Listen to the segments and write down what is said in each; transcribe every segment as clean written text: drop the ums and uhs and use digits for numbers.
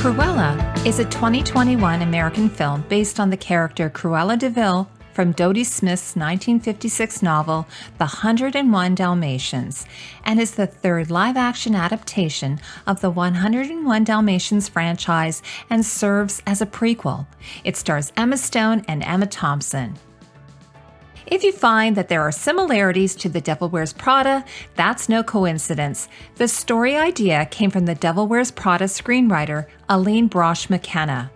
Cruella is a 2021 American film based on the character Cruella de Vil from Dodie Smith's 1956 novel, The 101 Dalmatians, and is the third live-action adaptation of the 101 Dalmatians franchise and serves as a prequel. It stars Emma Stone and Emma Thompson. If you find that there are similarities to The Devil Wears Prada, that's no coincidence. The story idea came from The Devil Wears Prada screenwriter Aline Brosh McKenna.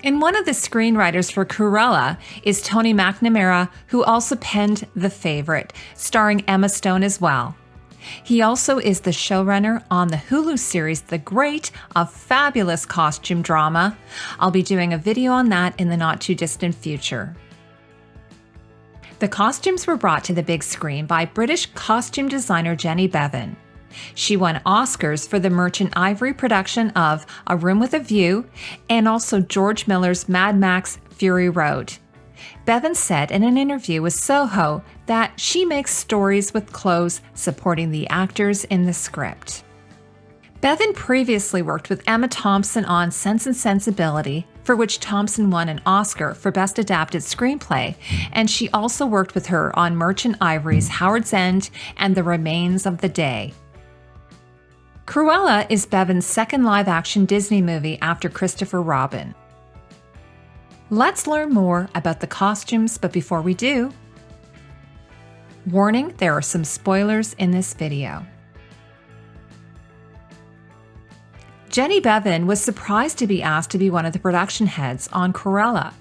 And one of the screenwriters for Cruella is Tony McNamara, who also penned The Favorite, starring Emma Stone as well. He also is the showrunner on the Hulu series The Great, a fabulous costume drama. I'll be doing a video on that in the not-too-distant future. The costumes were brought to the big screen by British costume designer Jenny Beavan. She won Oscars for the Merchant Ivory production of A Room with a View and also George Miller's Mad Max Fury Road. Beavan said in an interview with Soho that she makes stories with clothes supporting the actors in the script. Beavan previously worked with Emma Thompson on Sense and Sensibility, for which Thompson won an Oscar for Best Adapted Screenplay, and she also worked with her on Merchant Ivory's Howard's End and The Remains of the Day. Cruella is Beavan's second live-action Disney movie after Christopher Robin. Let's learn more about the costumes, but before we do, warning, there are some spoilers in this video. Jenny Beavan was surprised to be asked to be one of the production heads on Cruella.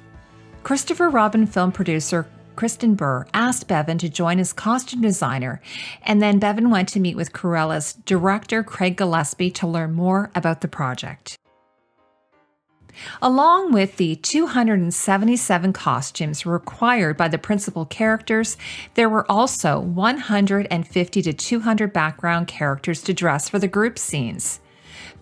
Christopher Robin film producer Kristen Burr asked Beavan to join as costume designer, and then Beavan went to meet with Cruella's director Craig Gillespie to learn more about the project. Along with the 277 costumes required by the principal characters, there were also 150 to 200 background characters to dress for the group scenes.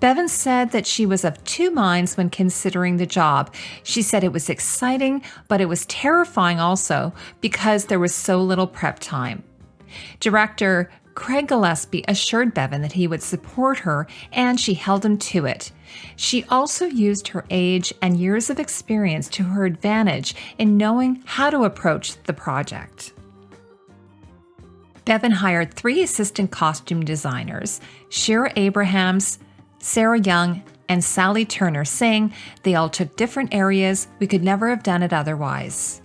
Beavan said that she was of two minds when considering the job. She said it was exciting, but it was terrifying also because there was so little prep time. Director Craig Gillespie assured Beavan that he would support her, and she held him to it. She also used her age and years of experience to her advantage in knowing how to approach the project. Beavan hired 3 assistant costume designers, Shira Abrahams, Sarah Young, and Sally Turner, saying they all took different areas, we could never have done it otherwise.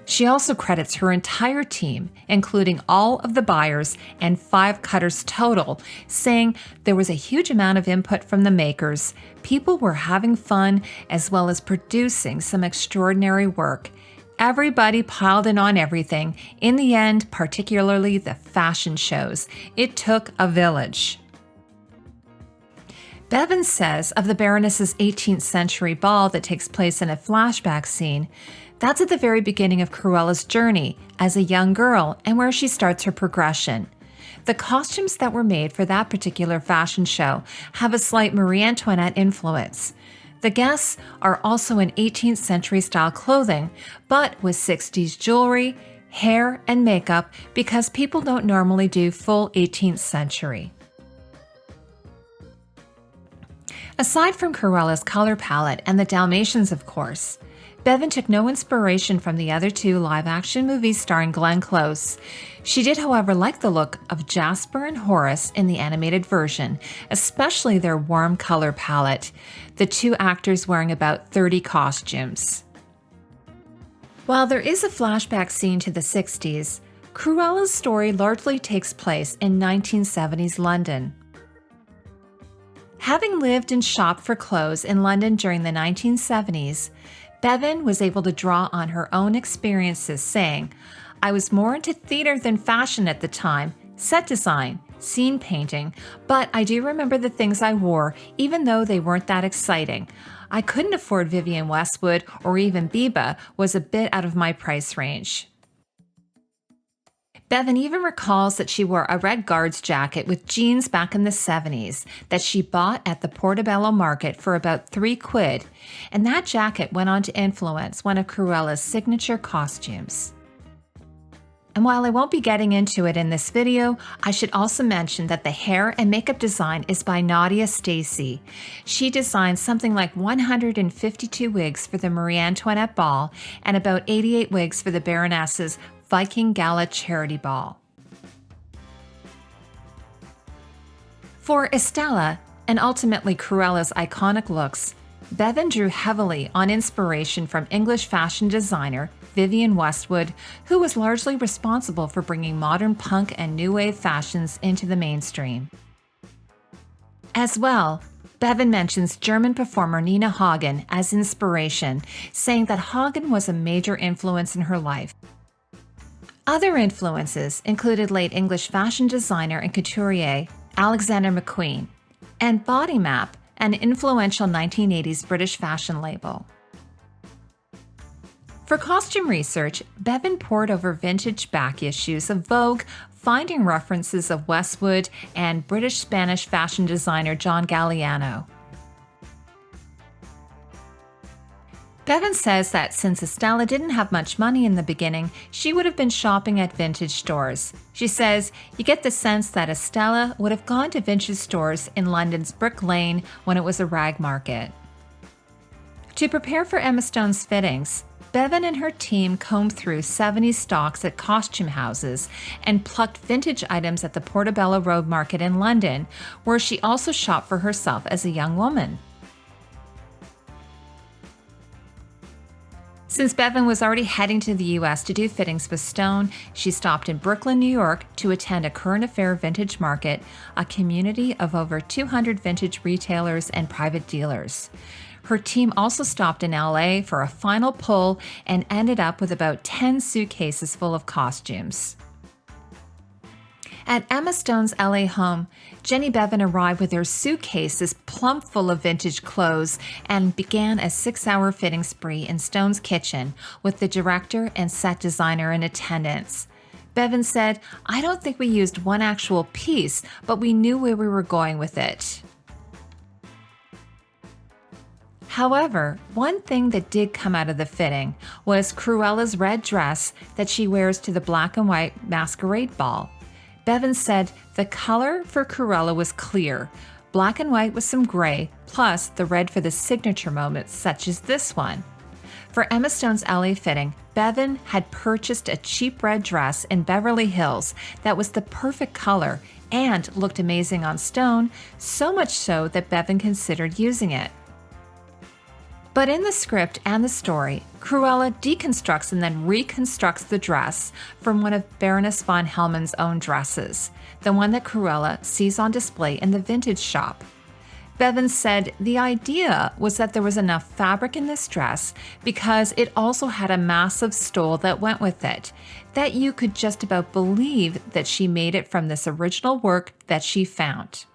She also credits her entire team, including all of the buyers and 5 cutters total, saying there was a huge amount of input from the makers. People were having fun as well as producing some extraordinary work. Everybody piled in on everything. In the end, particularly the fashion shows. It took a village. Beavan says of the Baroness's 18th century ball that takes place in a flashback scene, that's at the very beginning of Cruella's journey as a young girl and where she starts her progression. The costumes that were made for that particular fashion show have a slight Marie Antoinette influence. The guests are also in 18th century style clothing, but with 60s jewelry, hair, and makeup because people don't normally do full 18th century. Aside from Cruella's color palette and the Dalmatians, of course, Beavan took no inspiration from the other 2 live-action movies starring Glenn Close. She did, however, like the look of Jasper and Horace in the animated version, especially their warm color palette, the 2 actors wearing about 30 costumes. While there is a flashback scene to the 60s, Cruella's story largely takes place in 1970s London. Having lived and shopped for clothes in London during the 1970s, Beavan was able to draw on her own experiences, saying, I was more into theater than fashion at the time, set design, scene painting, but I do remember the things I wore, even though they weren't that exciting. I couldn't afford Vivienne Westwood or even Biba was a bit out of my price range. Beavan even recalls that she wore a red guards jacket with jeans back in the 70s that she bought at the Portobello Market for about £3, and that jacket went on to influence one of Cruella's signature costumes. And while I won't be getting into it in this video, I should also mention that the hair and makeup design is by Nadia Stacy. She designed something like 152 wigs for the Marie Antoinette Ball and about 88 wigs for the Baroness's Viking Gala Charity Ball. For Estella, and ultimately Cruella's iconic looks, Beavan drew heavily on inspiration from English fashion designer Vivienne Westwood, who was largely responsible for bringing modern punk and new wave fashions into the mainstream. As well, Beavan mentions German performer Nina Hagen as inspiration, saying that Hagen was a major influence in her life. Other influences included late English fashion designer and couturier Alexander McQueen, and Body Map, an influential 1980s British fashion label. For costume research, Beavan pored over vintage back issues of Vogue, finding references of Westwood and British-Spanish fashion designer John Galliano. Beavan says that since Estella didn't have much money in the beginning, she would have been shopping at vintage stores. She says, you get the sense that Estella would have gone to vintage stores in London's Brick Lane when it was a rag market. To prepare for Emma Stone's fittings, Beavan and her team combed through 70s stocks at costume houses and plucked vintage items at the Portobello Road Market in London, where she also shopped for herself as a young woman. Since Beavan was already heading to the US to do fittings with Stone, she stopped in Brooklyn, New York to attend a current affair vintage market, a community of over 200 vintage retailers and private dealers. Her team also stopped in LA for a final pull and ended up with about 10 suitcases full of costumes. At Emma Stone's LA home, Jenny Beavan arrived with her suitcases plump full of vintage clothes and began a 6-hour fitting spree in Stone's kitchen with the director and set designer in attendance. Beavan said, "I don't think we used one actual piece, but we knew where we were going with it." However, one thing that did come out of the fitting was Cruella's red dress that she wears to the black and white masquerade ball. Beavan said the color for Cruella was clear, black and white with some gray, plus the red for the signature moments such as this one. For Emma Stone's LA fitting, Beavan had purchased a cheap red dress in Beverly Hills that was the perfect color and looked amazing on Stone, so much so that Beavan considered using it. But in the script and the story, Cruella deconstructs and then reconstructs the dress from one of Baroness von Hellman's own dresses, the one that Cruella sees on display in the vintage shop. Beavan said the idea was that there was enough fabric in this dress because it also had a massive stole that went with it, that you could just about believe that she made it from this original work that she found.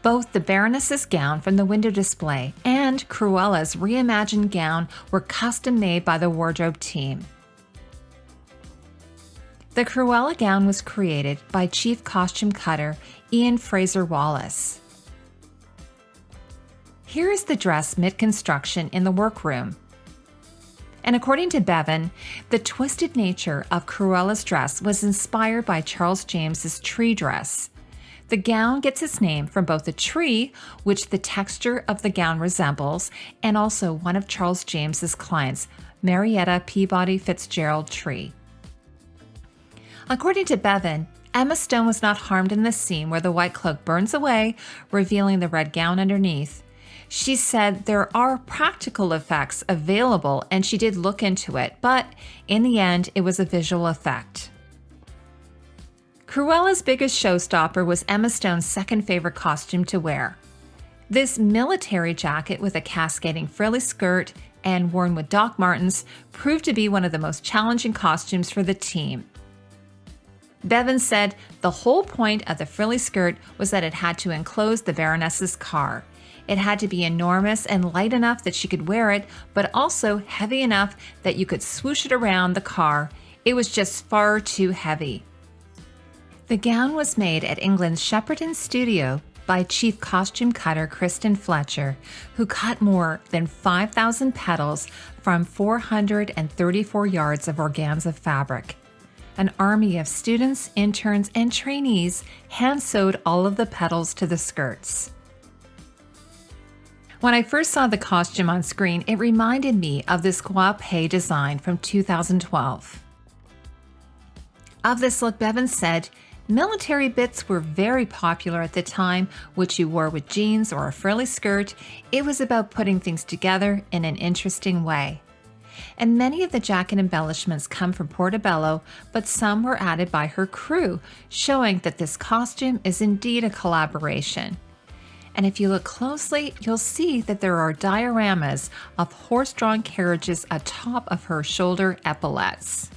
Both the Baroness's gown from the window display and Cruella's reimagined gown were custom made by the wardrobe team. The Cruella gown was created by chief costume cutter Ian Fraser Wallace. Here is the dress mid-construction in the workroom. And according to Beavan, the twisted nature of Cruella's dress was inspired by Charles James's tree dress. The gown gets its name from both a tree, which the texture of the gown resembles, and also one of Charles James's clients, Marietta Peabody Fitzgerald Tree. According to Beavan, Emma Stone was not harmed in the scene where the white cloak burns away, revealing the red gown underneath. She said there are practical effects available and she did look into it, but in the end, it was a visual effect. Cruella's biggest showstopper was Emma Stone's second favorite costume to wear. This military jacket with a cascading frilly skirt and worn with Doc Martens proved to be one of the most challenging costumes for the team. Beavan said the whole point of the frilly skirt was that it had to enclose the Baroness's car. It had to be enormous and light enough that she could wear it, but also heavy enough that you could swoosh it around the car. It was just far too heavy. The gown was made at England's Shepperton studio by Chief Costume Cutter Kristen Fletcher, who cut more than 5,000 petals from 434 yards of organza fabric. An army of students, interns, and trainees hand-sewed all of the petals to the skirts. When I first saw the costume on screen, it reminded me of this coiffé design from 2012. Of this look, Beavan said, "Military bits were very popular at the time, which you wore with jeans or a frilly skirt. It was about putting things together in an interesting way. And many of the jacket embellishments come from Portobello, but some were added by her crew, showing that this costume is indeed a collaboration." And if you look closely, you'll see that there are dioramas of horse-drawn carriages atop of her shoulder epaulettes.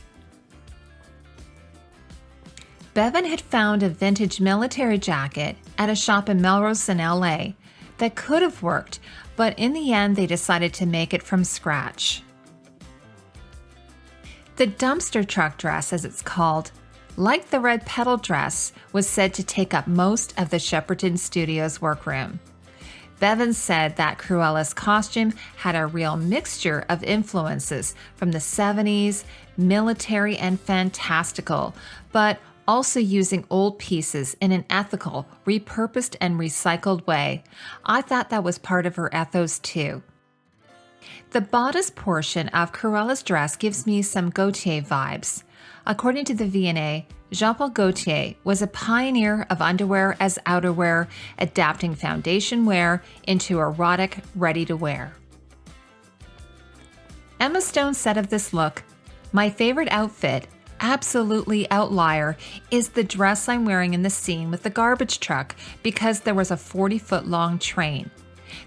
Beavan had found a vintage military jacket at a shop in Melrose in LA that could have worked, but in the end they decided to make it from scratch. The dumpster truck dress, as it's called, like the red petal dress, was said to take up most of the Shepperton Studios workroom. Beavan said that Cruella's costume had a real mixture of influences from the 70s, military and fantastical, but also using old pieces in an ethical, repurposed and recycled way. I thought that was part of her ethos too. The bodice portion of Cruella's dress gives me some Gaultier vibes. According to the V&A, Jean-Paul Gaultier was a pioneer of underwear as outerwear, adapting foundation wear into erotic ready-to-wear. Emma Stone said of this look, "My favorite outfit, absolutely outlier, is the dress I'm wearing in the scene with the garbage truck because there was a 40-foot long train.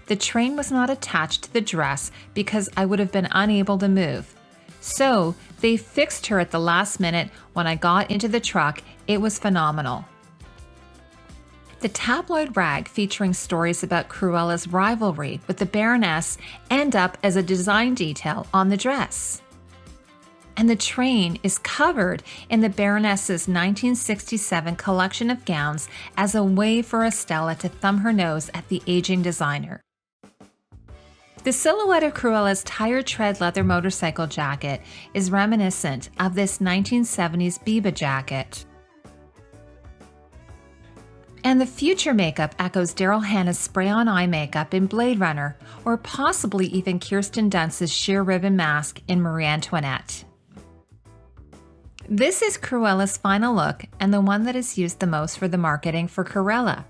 The train was not attached to the dress because I would have been unable to move. So they fixed her at the last minute when I got into the truck. It was phenomenal." The tabloid rag featuring stories about Cruella's rivalry with the Baroness end up as a design detail on the dress. And the train is covered in the Baroness's 1967 collection of gowns as a way for Estella to thumb her nose at the aging designer. The silhouette of Cruella's tire tread leather motorcycle jacket is reminiscent of this 1970s Biba jacket. And the future makeup echoes Daryl Hannah's spray-on eye makeup in Blade Runner, or possibly even Kirsten Dunst's sheer ribbon mask in Marie Antoinette. This is Cruella's final look and the one that is used the most for the marketing for Cruella.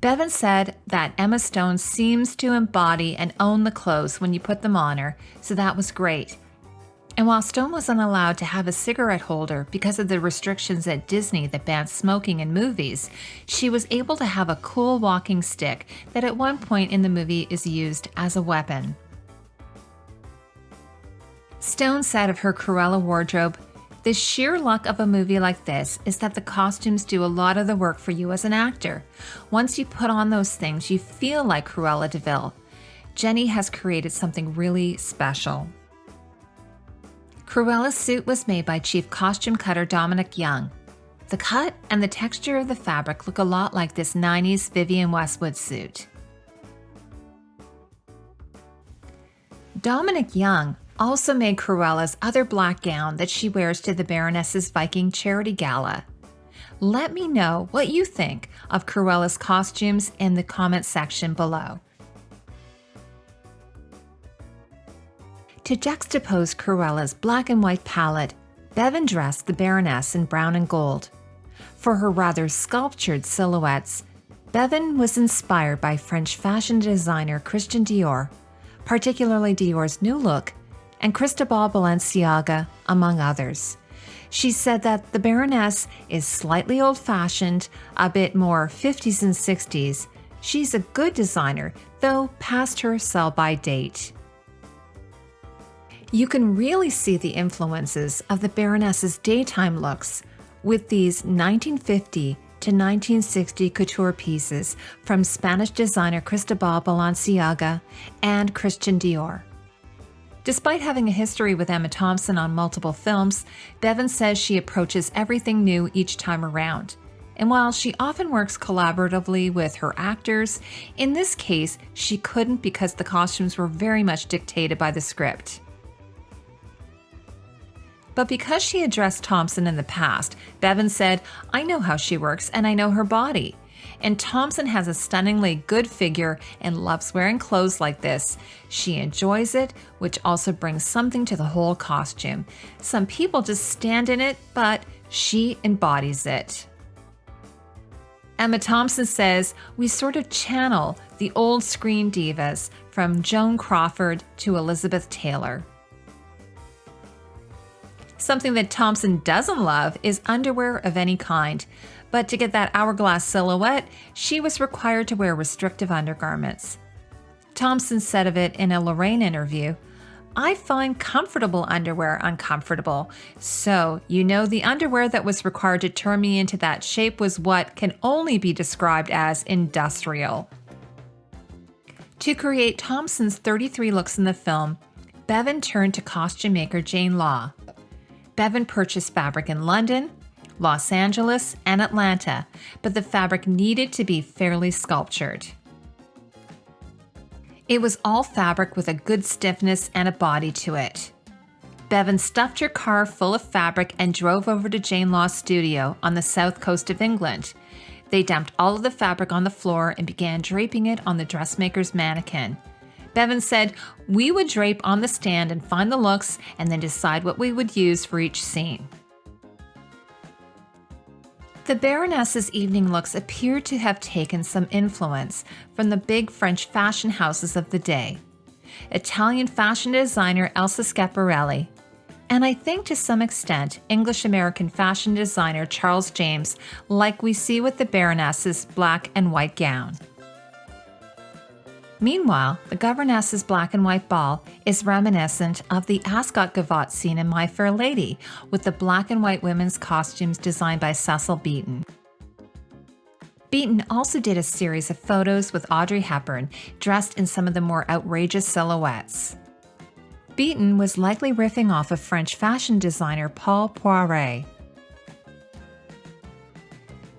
Beavan said that Emma Stone seems to embody and own the clothes when you put them on her, so that was great. And while Stone wasn't allowed to have a cigarette holder because of the restrictions at Disney that banned smoking in movies, she was able to have a cool walking stick that at one point in the movie is used as a weapon. Stone said of her Cruella wardrobe, "The sheer luck of a movie like this is that the costumes do a lot of the work for you as an actor. Once you put on those things, you feel like Cruella de Vil. Jenny has created something really special." Cruella's suit was made by Chief Costume Cutter Dominic Young. The cut and the texture of the fabric look a lot like this 90s Vivienne Westwood suit. Dominic Young also made Cruella's other black gown that she wears to the Baroness's Viking charity gala. Let me know what you think of Cruella's costumes in the comment section below. To juxtapose Cruella's black and white palette, Beavan dressed the Baroness in brown and gold. For her rather sculptured silhouettes, Beavan was inspired by French fashion designer Christian Dior, particularly Dior's new look, and Cristobal Balenciaga, among others. She said that the Baroness is slightly old-fashioned, a bit more 50s and 60s. She's a good designer, though past her sell-by date. You can really see the influences of the Baroness's daytime looks with these 1950 to 1960 couture pieces from Spanish designer Cristobal Balenciaga and Christian Dior. Despite having a history with Emma Thompson on multiple films, Beavan says she approaches everything new each time around. And while she often works collaboratively with her actors, in this case, she couldn't because the costumes were very much dictated by the script. But because she had dressed Thompson in the past, Beavan said, "I know how she works and I know her body." And Thompson has a stunningly good figure and loves wearing clothes like this. She enjoys it, which also brings something to the whole costume. Some people just stand in it, but she embodies it. Emma Thompson says, "We sort of channel the old screen divas from Joan Crawford to Elizabeth Taylor." Something that Thompson doesn't love is underwear of any kind, but to get that hourglass silhouette, she was required to wear restrictive undergarments. Thompson said of it in a Lorraine interview, "I find comfortable underwear uncomfortable, so the underwear that was required to turn me into that shape was what can only be described as industrial." To create Thompson's 33 looks in the film, Beavan turned to costume maker Jane Law. Beavan purchased fabric in London, Los Angeles, and Atlanta, but the fabric needed to be fairly sculptured. It was all fabric with a good stiffness and a body to it. Beavan stuffed her car full of fabric and drove over to Jane Law's studio on the south coast of England. They dumped all of the fabric on the floor and began draping it on the dressmaker's mannequin. Beavan said, "We would drape on the stand and find the looks and then decide what we would use for each scene." The Baroness's evening looks appear to have taken some influence from the big French fashion houses of the day. Italian fashion designer Elsa Schiaparelli, and I think to some extent English-American fashion designer Charles James, like we see with the Baroness's black and white gown. Meanwhile, the governess's black and white ball is reminiscent of the Ascot gavotte scene in My Fair Lady, with the black and white women's costumes designed by Cecil Beaton. Beaton also did a series of photos with Audrey Hepburn, dressed in some of the more outrageous silhouettes. Beaton was likely riffing off of French fashion designer Paul Poiret.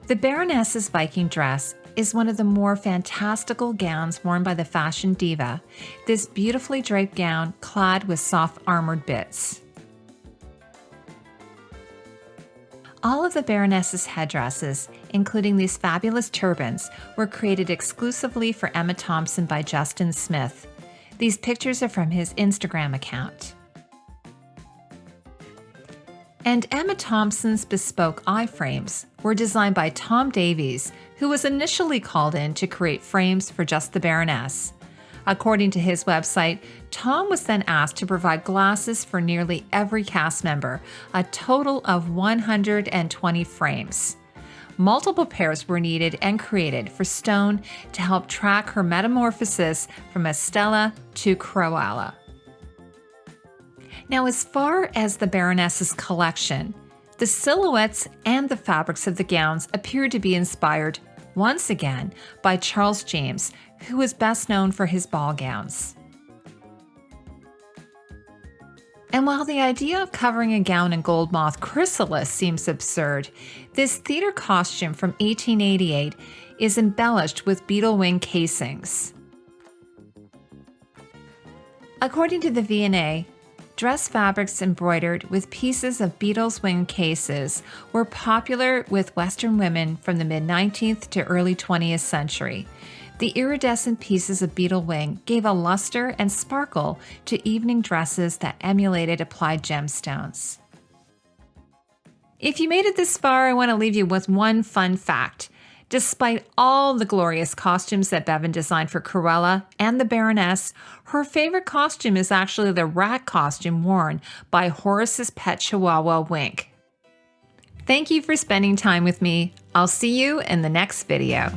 The Baroness's Viking dress is one of the more fantastical gowns worn by the fashion diva, this beautifully draped gown clad with soft armored bits. All of the Baroness's headdresses, including these fabulous turbans, were created exclusively for Emma Thompson by Justin Smith. These pictures are from his Instagram account. And Emma Thompson's bespoke eye frames were designed by Tom Davies, who was initially called in to create frames for just the Baroness. According to his website, Tom was then asked to provide glasses for nearly every cast member, a total of 120 frames. Multiple pairs were needed and created for Stone to help track her metamorphosis from Estella to Cruella. Now, as far as the Baroness's collection, the silhouettes and the fabrics of the gowns appear to be inspired, once again, by Charles James, who is best known for his ball gowns. And while the idea of covering a gown in gold moth chrysalis seems absurd, this theater costume from 1888 is embellished with beetle wing casings. According to the V&A, dress fabrics embroidered with pieces of beetle's wing cases were popular with Western women from the mid-19th to early 20th century. The iridescent pieces of beetle wing gave a luster and sparkle to evening dresses that emulated applied gemstones. If you made it this far, I want to leave you with one fun fact. Despite all the glorious costumes that Beavan designed for Cruella and the Baroness, her favorite costume is actually the rat costume worn by Horace's pet chihuahua, Wink. Thank you for spending time with me. I'll see you in the next video.